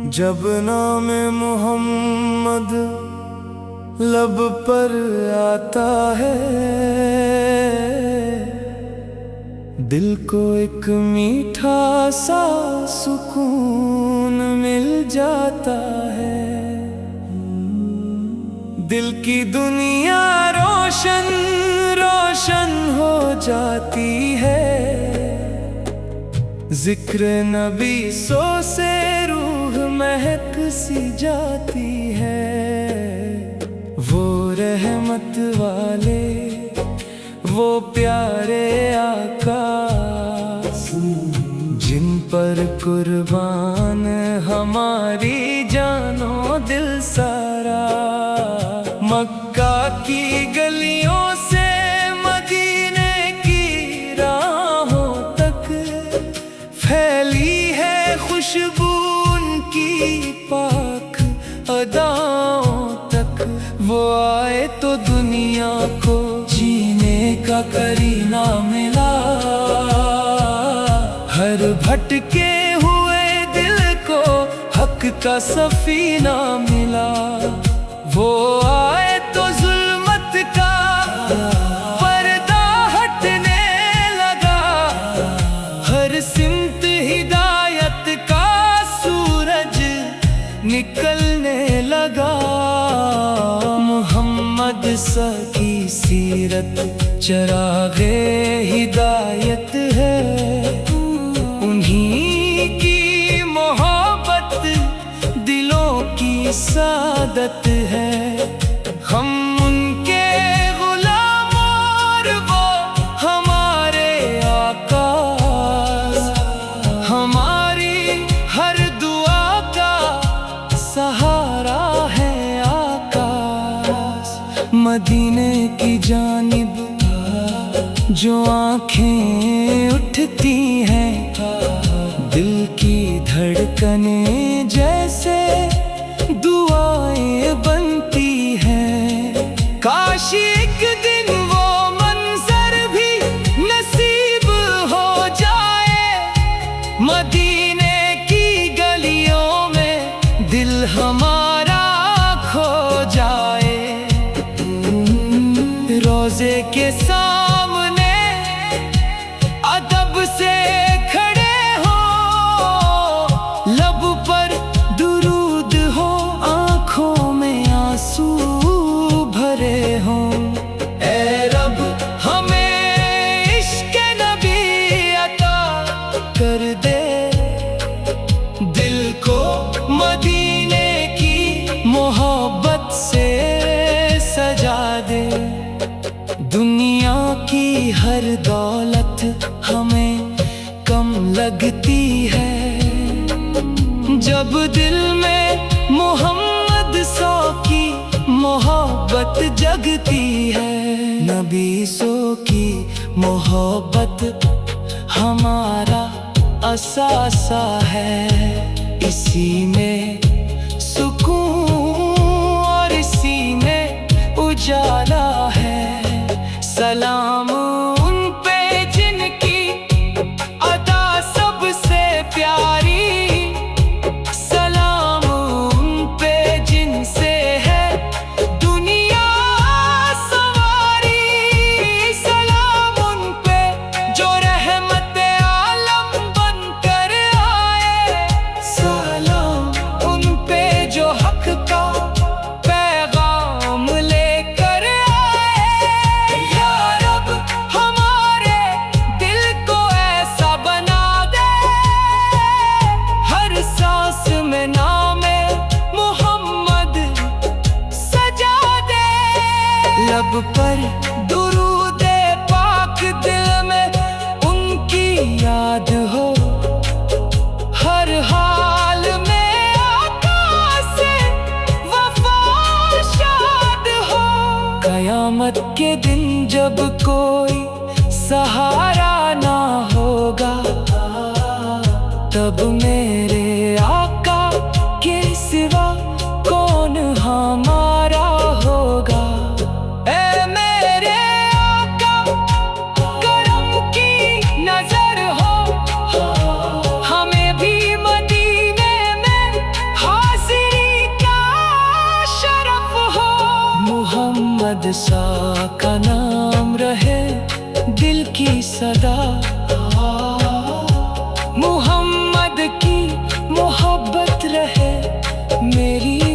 जब नाम मोहम्मद लब पर आता है, दिल को एक मीठा सा सुकून मिल जाता है। दिल की दुनिया रोशन रोशन हो जाती है। जिक्र नबी सो से रूह महक सी जाती है। वो रहमत वाले वो प्यारे आका, जिन पर कुर्बान हमारी जानो दिल सारा। मक्का की गलियों से मदीने की राहों तक फैली है खुशबू उनकी पाक अदाओं तक। वो आए तो दुनिया को जीने का करीना मिला। हर भटके हुए दिल को हक का सफीना मिला। वो आए तो जुल्मत का पर्दा हटने लगा। हर सिमत हिदायत का सूरज निकलने लगा। मोहम्मद सा की सीरत चरागे हिदायत है। उन्हीं की मोहब्बत दिलों की सादत है। हम उनके गुलाम और वो हमारे आका। हमारी हर दुआ का सहारा है आकाश। मदीने की जानिब जो आँखें उठती हैं, दिल की धड़कनें जैसे दुआएं बनती हैं। काश एक दिन वो मंजर भी नसीब हो जाए। मदीने की गलियों में दिल हमारा खो जाए। रोजे के सामने अदब से खड़े हो, लब पर दुरूद हो, आंखों में आंसू भरे हों। ऐ रब हमें इश्क नबी अता कर दे। दिल को मदीने की मोहब्बत से सजा दे। दुनिया की हर दौलत हमें कम लगती है। जब दिल में मोहम्मद सो की मोहब्बत जगती है। नबी सो की मोहब्बत हमारा असासा है। इसी में सुकून और इसी में उजाला है। सलाम उन पे जिनकी अदा सबसे प्यारी। सलाम उन पे जिनसे है दुनिया सवारी। सलाम उन पे जो रहमत आलम बनकर आए। सलाम उन पे जो हक का पैगाम लेकर आए। या रब हमारे दिल को ऐसा बना दे। हर सांस में नामे मोहम्मद सजा दे। लब पर दुरूद पाक, दिल में उनकी याद हो। हर हाल में आका से वफा शाद हो। कयामत के दिन जब कोई सहारा ना होगा, तब मेरे आका के सिवा कौन हमारा होगा। ऐ मेरे आका करम की नजर हो। हमें भी मदीने में सा का नाम रहे दिल की सदा, मोहम्मद की मोहब्बत रहे मेरी